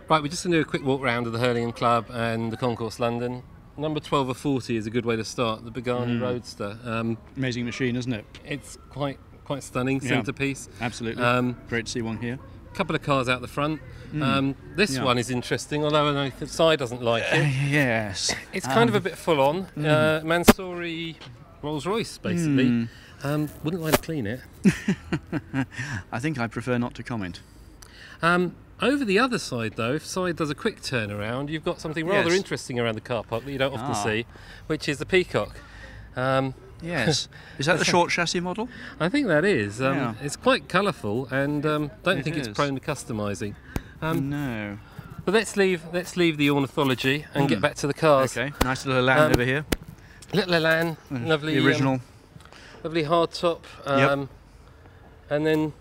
Right, we're just going to do a quick walk round of the Hurlingham Club and the Concours London. Number 12 or 40 is a good way to start, the Pagani Roadster. Amazing machine, isn't it? It's quite stunning, centrepiece. Absolutely. Great to see one here. A couple of cars out the front. This one is interesting, although I know the side doesn't like it. Yes. It's kind of a bit full on. Mansouri Rolls Royce, basically. Wouldn't like to clean it. I think I prefer not to comment. Over the other side, though, if side does a quick turnaround, you've got something rather interesting around the car park that you don't often see, which is the Peacock. Yes. Is that the short chassis model? I think that is. It's quite colourful, and don't think it's prone to customising. No. But let's leave the ornithology and get back to the cars. Okay. Nice little Elan over here. Little Elan, lovely. The original. Lovely hard top. And then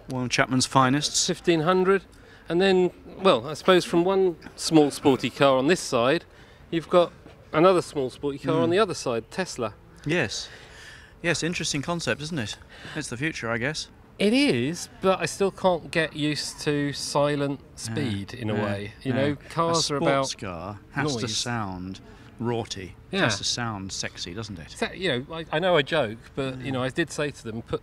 one of Chapman's finest. 1500. And then, well, I suppose from one small sporty car on this side, you've got another small sporty car on the other side, Tesla. Yes. Yes, interesting concept, isn't it? It's the future, I guess. It is, but I still can't get used to silent speed in a way. You know, cars are about sports car has to sound raughty. It has to sound sexy, doesn't it? You know, I know I joke, but you know, I did say to them, put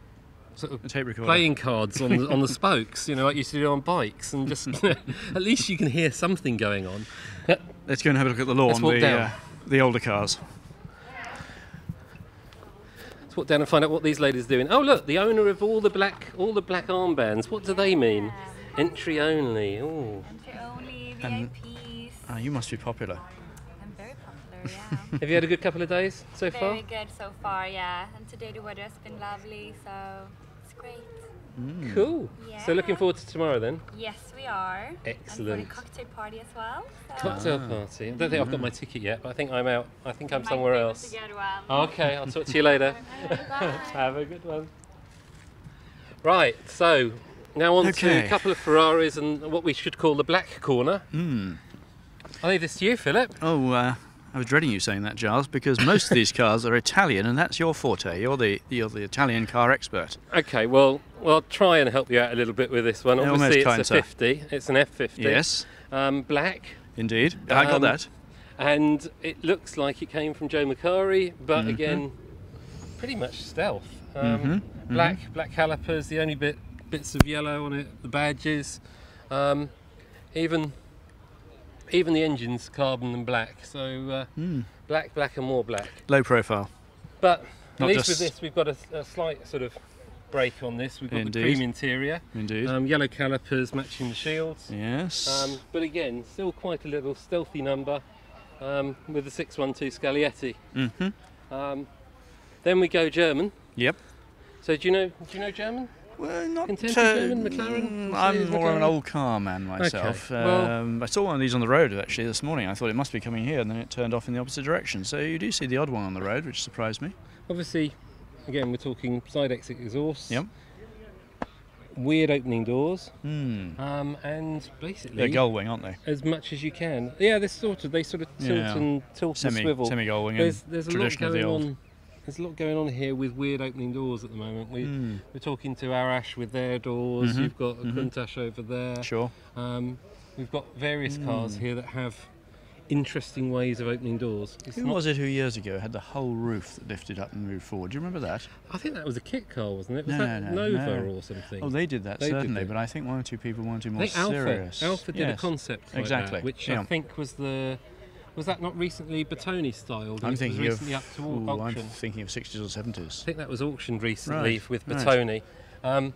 sort of tape recorder playing cards on the spokes, you know, like you used to do on bikes, and just at least you can hear something going on. Let's go and have a look at the lawn, the older cars. Let's walk down and find out what these ladies are doing. Oh look, the owner of all the black armbands. What do they mean? Entry only. Ooh. Entry only, VIPs. You must be popular. I'm very popular, yeah. Have you had a good couple of days so far? Very good so far, yeah. And today the weather has been lovely, so it's great. Cool. Yeah. So looking forward to tomorrow then? Yes, we are. Excellent. And for the cocktail party as well. So. Cocktail party. I don't think I've got my ticket yet, but I think I'm out. I think I'm somewhere else. To get one. Okay, I'll talk to you later. Have a good one. Right, so now on to a couple of Ferraris and what we should call the black corner. I'll leave this to you, Philip. Oh, I was dreading you saying that, Giles, because most of these cars are Italian, and that's your forte. You're the Italian car expert. Okay, well, I'll try and help you out a little bit with this one. Obviously, it's a 50. It's an F50. Yes. Black. Indeed. I got that. And it looks like it came from Joe Macari, but again, pretty much stealth. Black calipers. The only bits of yellow on it. The badges. Even the engine's carbon and black, so black and more black. Low profile. But at least with this, we've got a slight sort of break on this. We've got the cream interior. Indeed. Yellow calipers matching the shields. Yes. But again, still quite a little stealthy number with the 612 Scaglietti. Then we go German. Yep. So do you know German? Well, not German, McLaren? I'm more of an old car man myself. Okay. I saw one of these on the road actually this morning. I thought it must be coming here, and then it turned off in the opposite direction. So you do see the odd one on the road, which surprised me. Obviously, again, we're talking side exit exhausts. Yep. Weird opening doors. And basically they're gull wing, aren't they? As much as you can. Yeah, they sort of tilt and swivel. Semi-gull wing. There's a lot going on. There's a lot going on here with weird opening doors at the moment. We're talking to Arash with their doors. You've got a Countach over there. Sure. We've got various cars here that have interesting ways of opening doors. Who was it who years ago had the whole roof that lifted up and moved forward? Do you remember that? I think that was a kit car, wasn't it? Was that Nova or something? Oh, they did that, certainly. But I think one or two people wanted to be more serious. Alpha did a concept like that, which I think was the... Was that not recently Bertoni styled? I'm thinking of up to auction. I'm thinking of 60s or 70s. I think that was auctioned recently with Bertoni. That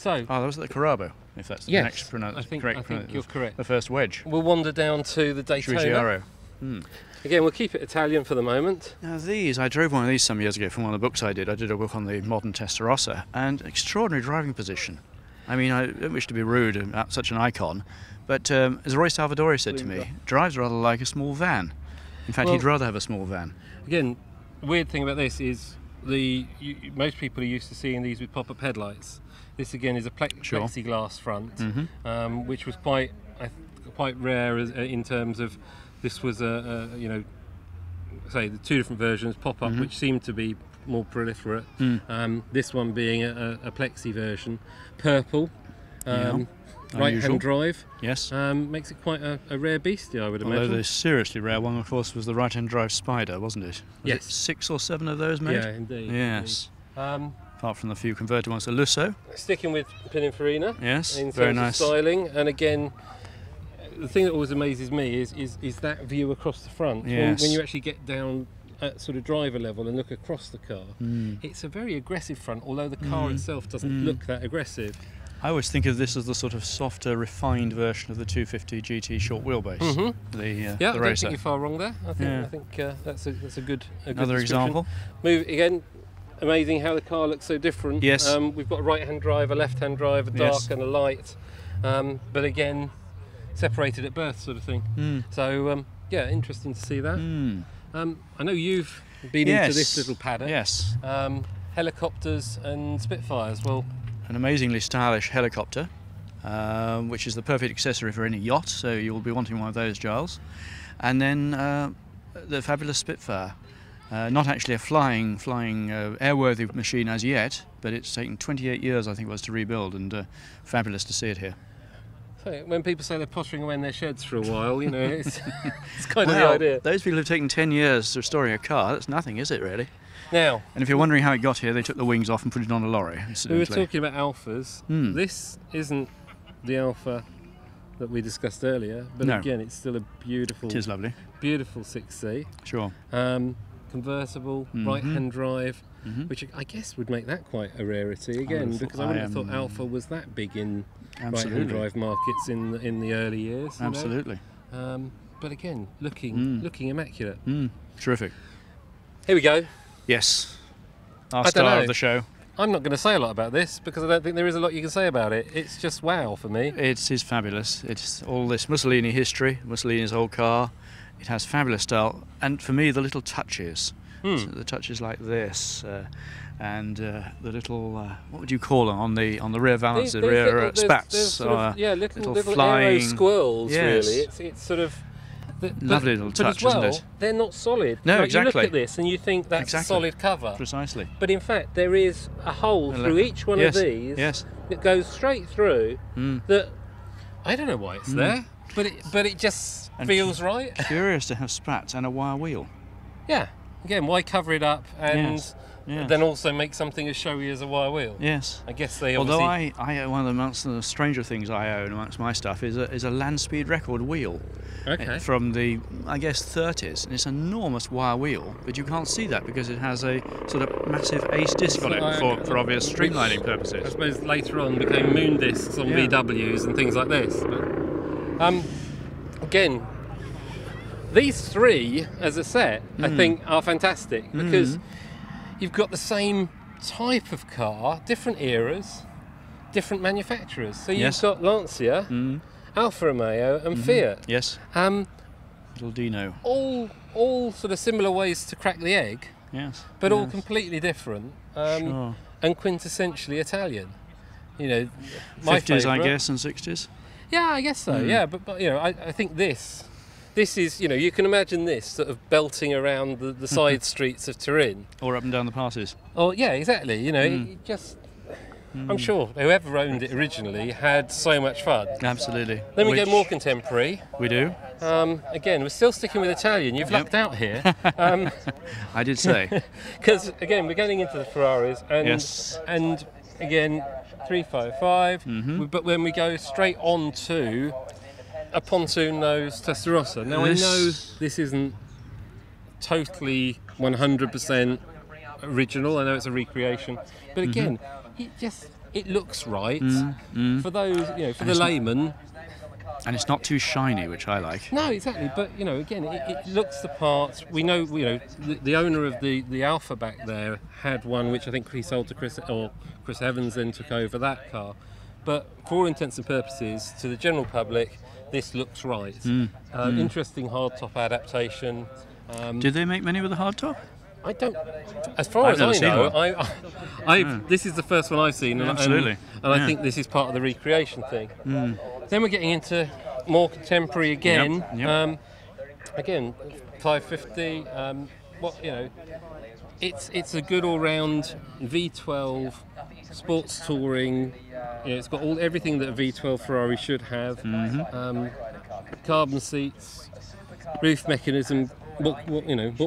was at the Carrabo, if that's the next I think you're correct. The first wedge. We'll wander down to the Daytona. Again, we'll keep it Italian for the moment. Now I drove one of these some years ago from one of the books I did. I did a book on the modern Testarossa, and extraordinary driving position. I mean, I don't wish to be rude at such an icon, but as Roy Salvadori said to me, drives rather like a small van. In fact, he'd rather have a small van. Again, the weird thing about this is most people are used to seeing these with pop-up headlights. This again is a plexiglass front, which was quite rare in terms of this was the two different versions pop-up, which seemed to be more proliferate. This one being a plexi version, purple. right-hand drive. Yes. Makes it quite a rare beastie, I would Although imagine. the seriously rare one, of course, was the right-hand drive Spider, wasn't it? Was Yes. it 6 or 7 of those made? Yeah, indeed. Yes. Indeed. Apart from the few converted ones, the Lusso. Sticking with Pininfarina. Yes, in very terms nice. of styling, and again, the thing that always amazes me is that view across the front. Yes. When you actually get down at sort of driver level and look across the car, it's a very aggressive front, although the car itself doesn't look that aggressive. I always think of this as the sort of softer, refined version of the 250 GT short wheelbase. Yeah, The I don't racer. think you're far wrong there. I Yeah. think that's a good Another description. example. Move again. Amazing how the car looks so different. Yes. We've got a right-hand drive, a left-hand drive, a dark Yes. and a light, but again, separated at birth, sort of thing. So yeah, interesting to see that. I know you've been into this little paddock. Yes. Helicopters and Spitfires. Well, An amazingly stylish helicopter, which is the perfect accessory for any yacht, so you'll be wanting one of those, Giles. And then the fabulous Spitfire. Not actually a flying airworthy machine as yet, but it's taken 28 years, I think it was, to rebuild, and fabulous to see it here. so when people say they're pottering away in their sheds for a while, you know, it's kind of the Well, idea. those people who've taken 10 years restoring a car, that's nothing, is it, really? Now, And if you're wondering how it got here, they took the wings off and put it on a lorry, we were incidentally. talking about Alphas. This isn't the Alpha that we discussed earlier, but No. again, it's still a beautiful, It is lovely, beautiful 6C. sure. Convertible, right-hand drive, which I guess would make that quite a rarity again, because I wouldn't have thought Alpha was that big in right-hand Absolutely. drive markets in the early years. you know. Absolutely. But again, looking immaculate. Terrific. Here we go. Yes. Our I don't star know. of the show. I'm not going to say a lot about this because I don't think there is a lot you can say about it. It's just wow for me. It is fabulous. It's all this Mussolini history, Mussolini's old car. It has fabulous style, and for me, the little touches. So the touches like this, and the little what would you call them on the rear valance, the rear there's spats, sort of, little aero flying squirrels. Yes. Really, it's sort of Lovely little touch, but as well, isn't it? they're not solid. No, like, exactly. You look at this and you think that's a Exactly. solid cover, Precisely. but in fact there is a hole through each one Yes, of these yes. that goes straight through. That I don't know why it's there, but it just feels right. Curious to have spats and a wire wheel. Yeah. Again, why cover it up and Yes, yes. then also make something as showy as a wire wheel? Yes. I guess they Although obviously. I one of the amongst the stranger things I own amongst my stuff is a land speed record wheel. Okay. From the, I guess, 30s, and it's an enormous wire wheel, but you can't see that because it has a sort of massive ace disc on it for obvious streamlining I purposes. suppose later on became moon discs on Yeah. VWs and things like this. But, again, these three as a set, I think, are fantastic because you've got the same type of car, different eras, different manufacturers. So you've Yes. got Lancia, Alfa Romeo, and Fiat. Yes, little Dino. All sort of similar ways to crack the egg, Yes. but all yes. completely different. Sure. And quintessentially Italian. You know, my 50s, I favourite- guess, and 60s. Yeah, I guess so. Yeah, but you know, I think this is, you know, you can imagine this sort of belting around the side streets of Turin. Or up and down the passes. Oh, yeah, exactly. You know, it just. I'm sure whoever owned it originally had so much fun. Absolutely. Then we Which go more contemporary. We do. Again, we're still sticking with Italian. You've lucked out here. I did say. Because, again, we're getting into the Ferraris. And, Yes. and again, 355. But when we go straight on to a pontoon nose Testarossa. Now, I know this isn't totally 100% original. I know it's a recreation. But again, it looks right for those, you know, for the layman. And it's not too shiny, which I like. No, exactly. But you know, again, it looks the part. We know, you know, the owner of the Alpha back there had one, which I think he sold to Chris Evans, then took over that car. But for all intents and purposes, to the general public, this looks right. Interesting hardtop adaptation. Did they make many with a hardtop? I don't. As far I've as never I seen know, one. this is the first one I've seen, and, Absolutely. and I think this is part of the recreation thing. Then we're getting into more contemporary again. Yep. Again, 550. What you know, it's a good all-round V12 sports touring it's got everything that a V12 Ferrari should have. Carbon seats, roof mechanism. What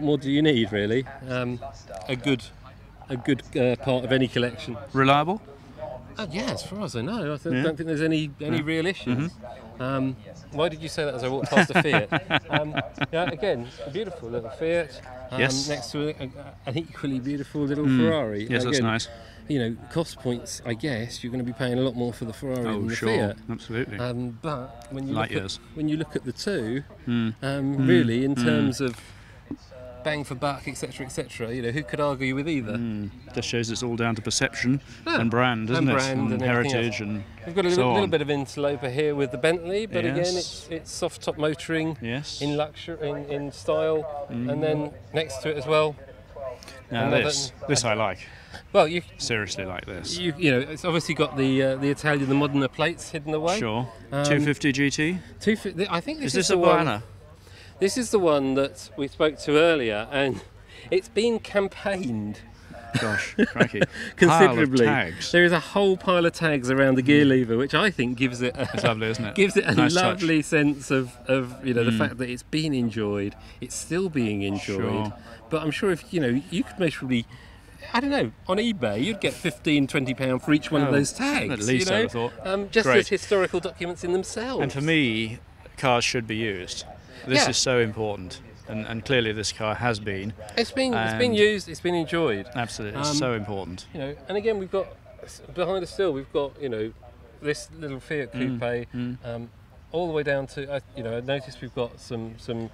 more do you need, really? A good part of any collection. Reliable? Yeah, as far as I know, don't think there's any real issues. Why did you say that as I walked past a Fiat? Again, a beautiful little Fiat. Next to an equally beautiful little Ferrari. Yes, again, that's nice. Cost points, I guess, you're going to be paying a lot more for the Ferrari than the Fiat. Absolutely. But when you look at the two, really, in terms of bang for buck, etc., who could argue with either? Just shows it's all down to perception and brand, doesn't it? And heritage and we've got a little bit of interloper here with the Bentley, but again, it's soft top motoring in luxury, in style, and then next to it as well. Now this I like. Well, you seriously like this. It's obviously got the Italian, the Modena plates hidden away. Sure. 250 GT. I think is this a Buana? This is the one that we spoke to earlier, and it's been campaigned. Gosh, crikey. Considerably. Pile of tags. There is a whole pile of tags around the gear lever, which I think gives it it's lovely, isn't it? Gives it a nice lovely sense of the fact that it's been enjoyed, it's still being enjoyed. Sure. But I'm sure if you could basically, I don't know, on eBay you'd get £15-20 for each one of those tags. At least I would have thought. Just as historical documents in themselves. And for me, cars should be used. This is so important, and clearly this car has been. It's been used. It's been enjoyed. Absolutely, it's so important. And again, we've got behind us still. We've got this little Fiat Coupe, all the way down to I noticed we've got some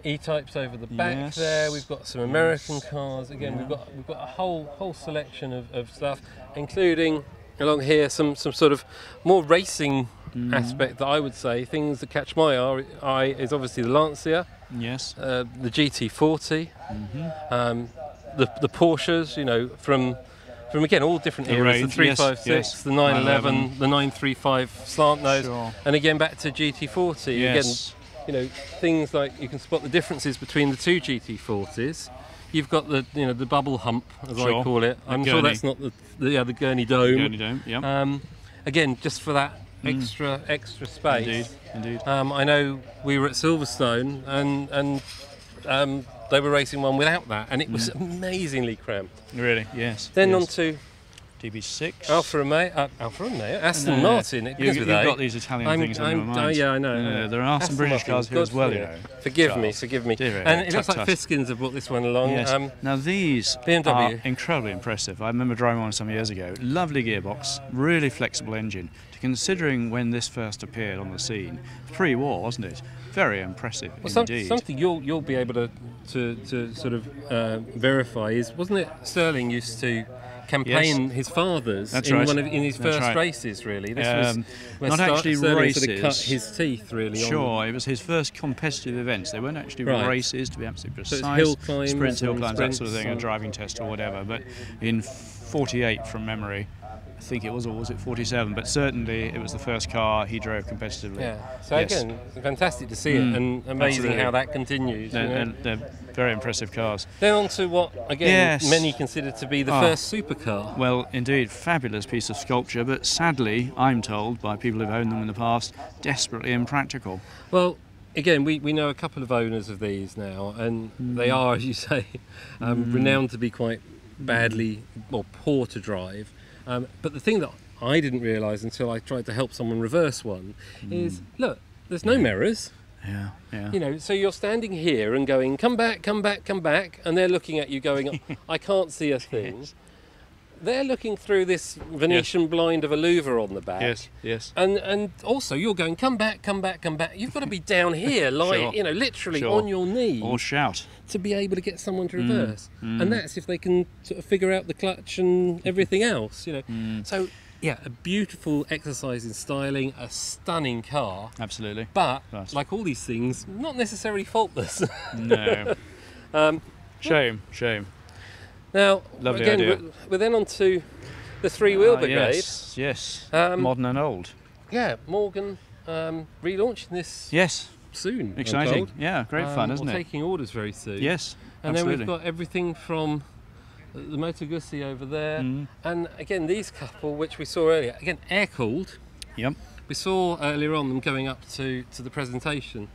E-types over the back there. We've got some American cars. Again, we've got a whole selection of stuff, including along here some sort of more racing aspect that I would say. Things that catch my eye is obviously the Lancia, the GT40, the Porsches, from again all different eras, the 356, the 911, the 935 slant nose, and again back to GT40. Again, things like you can spot the differences between the two GT40s. You've got the bubble hump, as I call it. I'm sure that's not the Gurney Dome. Gurney Dome, yeah. Again, just for that extra space. Indeed. I know we were at Silverstone and they were racing one without that, and it was amazingly cramped. Really, yes. Then on to DB6. Alfa Romeo, Aston Martin. You've got these Italian things on your mind. Yeah, I know. There are some British cars here as well, Forgive me. And it looks like Fiskins have brought this one along. Yes. Now these BMW. are incredibly impressive. I remember driving one some years ago. Lovely gearbox, really flexible engine. Considering when this first appeared on the scene, pre-war, wasn't it? Very impressive indeed. Something you'll be able to sort of verify is, wasn't it Sterling used to campaign his father's in his first races, really? This was not actually races. Sort of cut his teeth, really. Sure, it was his first competitive events. They weren't actually races, to be absolutely precise. So hill climbs, hill climbs, that sort of thing, a driving test or whatever. But in '48, from memory, I think it was, or was it 47? But certainly it was the first car he drove competitively. Yeah. So again, fantastic to see it, and amazing how that continues. They're very impressive cars. Then on to what, again, many consider to be the first supercar. Well, indeed, fabulous piece of sculpture, but sadly, I'm told by people who've owned them in the past, desperately impractical. Well, again, we know a couple of owners of these now, and they are, as you say, renowned to be quite badly or poor to drive. But the thing that I didn't realise until I tried to help someone reverse one is, look, there's no mirrors. Yeah. So you're standing here and going, come back, and they're looking at you going, I can't see a thing. They're looking through this Venetian blind of a louver on the back. Yes. And also you're going, come back. You've got to be down here, like, literally on your knees. Or shout. To be able to get someone to reverse. And that's if they can sort of figure out the clutch and everything else, So, yeah, a beautiful exercise in styling, a stunning car. Absolutely. But, like all these things, not necessarily faultless. No. Shame. Now, Lovely again, idea. we're then on to the three-wheel brigade. Yes. Modern and old. Yeah, Morgan relaunching this soon. Exciting. Yeah, great fun, isn't it? Taking orders very soon. Yes, and absolutely. then we've got everything from the Moto Guzzi over there, and again these couple, which we saw earlier, again air cooled. Yep. We saw earlier on them going up to the presentation,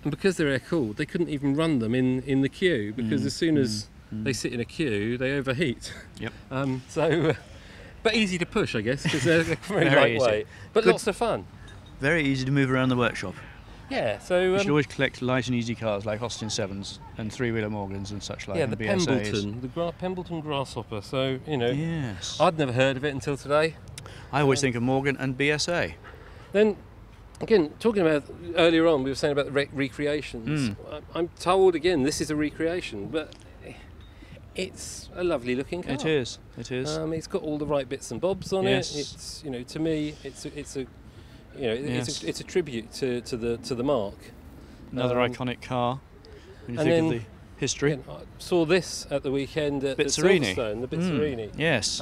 and because they're air cooled, they couldn't even run them in the queue, because as soon as they sit in a queue, they overheat. Yep. But easy to push, I guess, because they're very lightweight. But Good. lots of fun. Very easy to move around the workshop. Yeah, so You should always collect light and easy cars like Austin 7s and three-wheeler Morgans and such like. yeah, and the BSAs. Pembleton, the Pembleton Grasshopper. So Yes. I'd never heard of it until today. I always think of Morgan and BSA. Then, again, talking about earlier on, we were saying about the recreations. I'm told again this is a recreation, but it's a lovely looking car. It is. It is. It's got all the right bits and bobs on Yes. it. It's to me, it's a Yes. it's a tribute to the mark. Another iconic car. When you and think of then- the history. Again, I saw this at the weekend at the Bizzarini. Silverstone, the Bizzarini. Yes.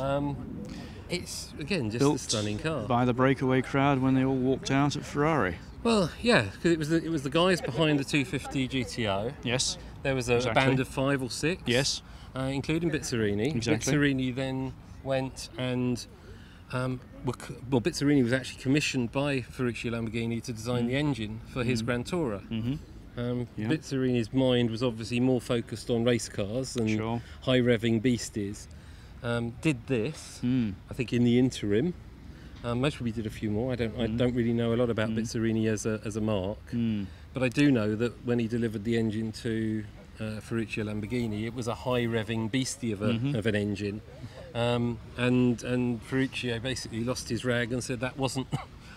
It's again just Built a stunning car. by the breakaway crowd when they all walked out at Ferrari. Well, yeah, because it was the guys behind the 250 GTO. Yes. There was a Exactly. band of 5 or 6. Yes. Including Bizzarini. Exactly. Bizzarini then went and Bizzarini was actually commissioned by Ferruccio Lamborghini to design the engine for his Grand Tourer. Yeah. Bizzarini's mind was obviously more focused on race cars and Sure. high revving beasties. Did this, I think, in the interim. Most probably did a few more. I don't really know a lot about Bizzarini as a mark, but I do know that when he delivered the engine to Ferruccio Lamborghini, it was a high revving beastie of an engine, and Ferruccio basically lost his rag and said that wasn't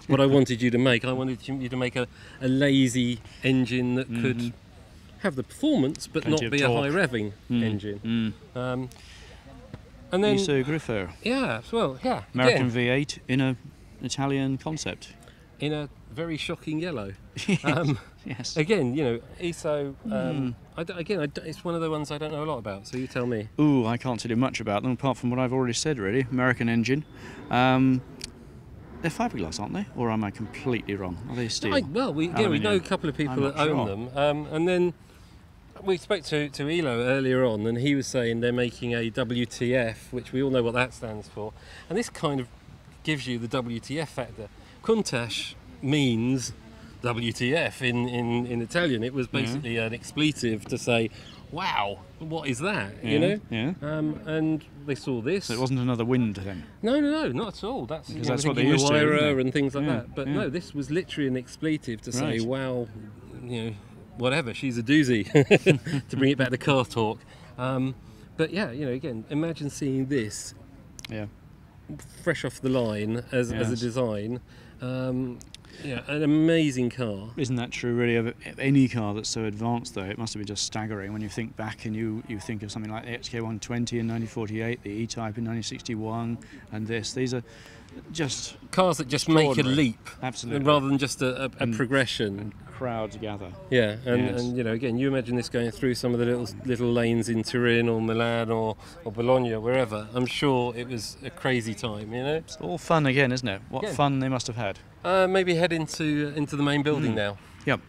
what I wanted you to make. I wanted you to make a lazy engine that could have the performance but Plenty not of be a torque. high revving engine. And then Iso Griffo. again, American V8 in a Italian concept. in a very shocking yellow. Yes. Again, ISO. It's one of the ones I don't know a lot about. So you tell me. Ooh, I can't tell you much about them apart from what I've already said. Really, American engine. They're fiberglass, aren't they? Or am I completely wrong? Are they steel? We know a Aluminium. couple of people I'm that not own sure. them, and then we spoke to Elo earlier on, and he was saying they're making a WTF, which we all know what that stands for, and this kind of gives you the WTF factor. Countach means WTF in Italian. It was basically an expletive to say, "Wow, what is that?" Yeah. And they saw this. So it wasn't another wind then. No, not at all. That's Because that's what they used to, Huayra isn't it? and things like Yeah, that. But yeah. no, this was literally an expletive to say, Right. "Wow, whatever. She's a doozy." To bring it back to car talk. But yeah, again, imagine seeing this Yeah. fresh off the line as a Yes. design. An amazing car. Isn't that true really of any car that's so advanced though? It must have been just staggering when you think back and you think of something like the XK120 in 1948, the E-Type in 1961 and this. These are just Cars that just make a extraordinary. leap, Absolutely. rather than just a progression. crowds gather. Yeah, Yes. and again, you imagine this going through some of the little lanes in Turin or Milan or Bologna, wherever. I'm sure it was a crazy time, It's all fun again, isn't it? What Yeah. fun they must have had. Maybe head into the main building now. Yep.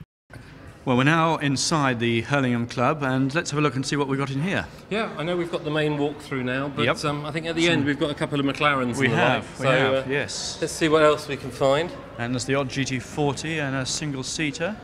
Well, we're now inside the Hurlingham Club, and let's have a look and see what we've got in here. Yeah, I know we've got the main walk-through now, but Yep. I think at the end we've got a couple of McLarens. We and the have, like. yes. Let's see what else we can find. And there's the odd GT40 and a single-seater.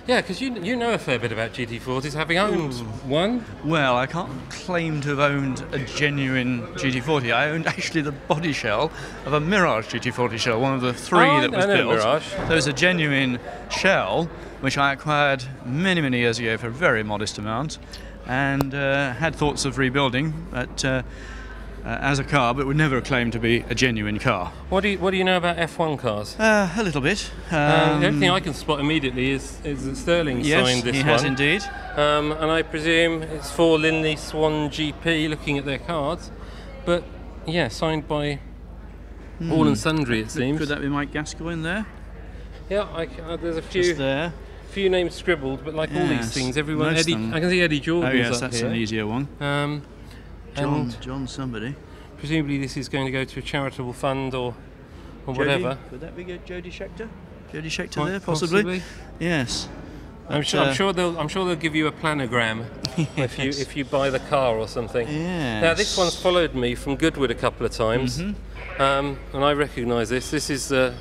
Yeah, because you know a fair bit about GT40s, having owned one. Well, I can't claim to have owned a genuine GT40. I owned actually the body shell of a Mirage GT40 shell, one of the three Oh, that was I know built. Mirage. There was a genuine shell, which I acquired many, many years ago for a very modest amount, and had thoughts of rebuilding as a car, but would never claim to be a genuine car. What do you know about F1 cars? A little bit. The only thing I can spot immediately is that Sterling Yes, signed this he one. has indeed. And I presume it's for Linley Swan GP, looking at their cards. But yeah, signed by all and sundry, it seems. Could that be Mike Gascoigne there? Yeah, there's a Just there. few names scribbled, but like all these Yes, things, everyone. most of them. I can see Eddie Oh Jordan's yes, up that's here. an easier one. And John somebody. presumably this is going to go to a charitable fund or whatever. Would that be good? Jodie Scheckter? Jodie Scheckter Quite there, possibly? possibly. Yes. I'm sure they'll give you a planogram Yes. if you buy the car or something. Yes. Now this one's followed me from Goodwood a couple of times, and I recognise this. This is the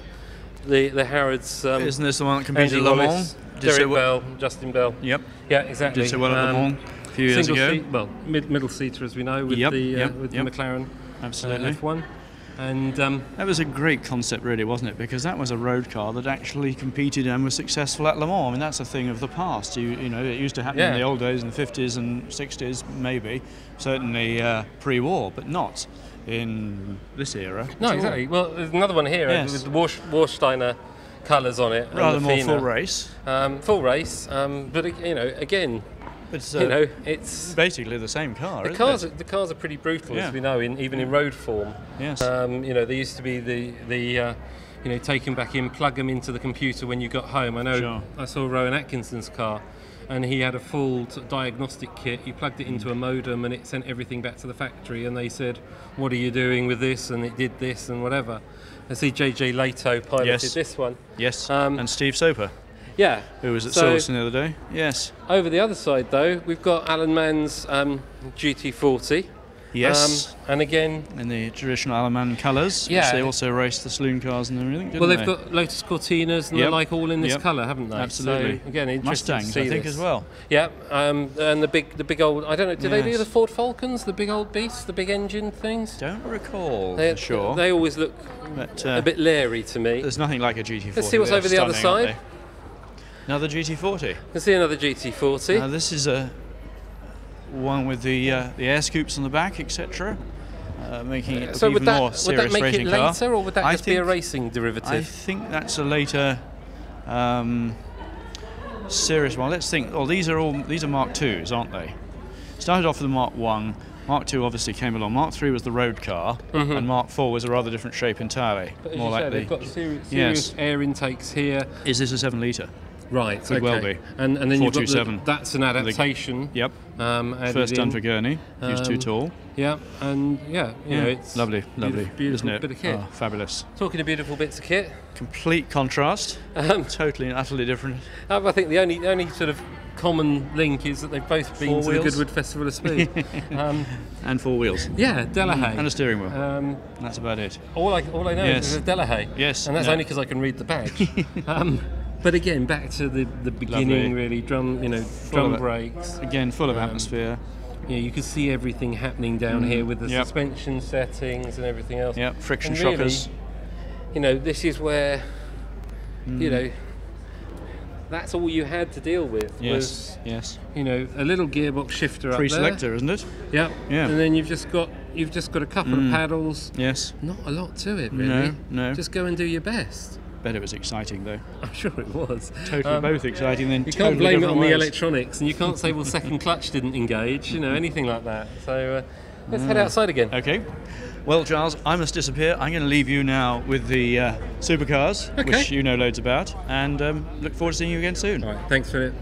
Harrods. Isn't this the one that competed Andy at Le Wallace, Mans? Derek Bell, Justin Bell. Yep. Yeah, exactly. Did so well at Le Mans a few years Single ago. seat, well, middle seater as we know with the McLaren Absolutely. F1. And that was a great concept, really, wasn't it? Because that was a road car that actually competed and was successful at Le Mans. I mean, that's a thing of the past. You know, it used to happen in the old days, in the 50s and 60s, maybe, certainly pre-war, but not in this era. No, exactly. Well, there's another one here with the Warsteiner colours on it. Rather more full race. Full race, but you know, again. It's, it's basically the same car. The cars are pretty brutal, as we know, even in road form. Yes. You know, there used to be the take them back in, plug them into the computer when you got home. I know I saw Rowan Atkinson's car, and he had a full diagnostic kit. You plugged it into a modem, and it sent everything back to the factory. And they said, "What are you doing with this?" And it did this and whatever. I see JJ Lato piloted this one. Yes. And Steve Soper. Yeah. Who was at Silverstone the other day. Yes. Over the other side, though, we've got Alan Mann's GT40. Yes. And again... in the traditional Alan Mann colours, which they also raced the saloon cars and everything, didn't they? Well, they've got Lotus Cortinas and they're like all in this colour, haven't they? Absolutely. So, again, interesting Mustangs, to see I think, this. as well. Yeah, and the big old... I don't know, do they do the Ford Falcons, the big old beasts, the big engine things? Don't recall, for sure. They always look a bit leery to me. There's nothing like a GT40. Let's see what's over the other side. Another GT40. Let's see another GT40. Now this is a one with the air scoops on the back, etc., making it look even more serious racing car. Would that make it later, or would that just be a racing derivative? I think that's a later serious one. Let's think. Oh, these are Mark IIs, aren't they? Started off with the Mark I. Mark II obviously came along. Mark III was the road car, and Mark IV was a rather different shape entirely. But more like they've got serious air intakes here. Is this a 7-litre? Right, could well be. And then you've got that's an adaptation. Yep. First done for Gurney. He was too tall. Yeah, and you know, it's lovely, beautiful isn't it? Bit of kit. Oh, fabulous. Talking of beautiful bits of kit. Complete contrast. Totally and utterly different. I think the only sort of common link is that they've both been to the Goodwood Festival of Speed. And 4 wheels. Yeah, Delahaye. And a steering wheel. That's about it. All I know is there's a Delahaye. Yes. And that's only because I can read the badge. But again, back to the beginning, really, drum brakes. Again, full of atmosphere. Yeah, you can see everything happening down here with the suspension settings and everything else. Yep, friction and really, shockers. You know, this is where, you know, that's all you had to deal with. Yes. You know, a little gearbox shifter up there. Pre-selector, isn't it? Yeah. And then you've just got a couple of paddles. Yes. Not a lot to it, really. No. Just go and do your best. Bet it was exciting, though. I'm sure it was. Totally both exciting, then you can't blame it on the electronics, and you can't say, well, second clutch didn't engage, you know, anything like that. So let's head outside again. Okay. Well, Giles, I must disappear. I'm going to leave you now with the supercars, which you know loads about, and look forward to seeing you again soon. All right, thanks, Philip.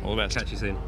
All the best. Catch you soon.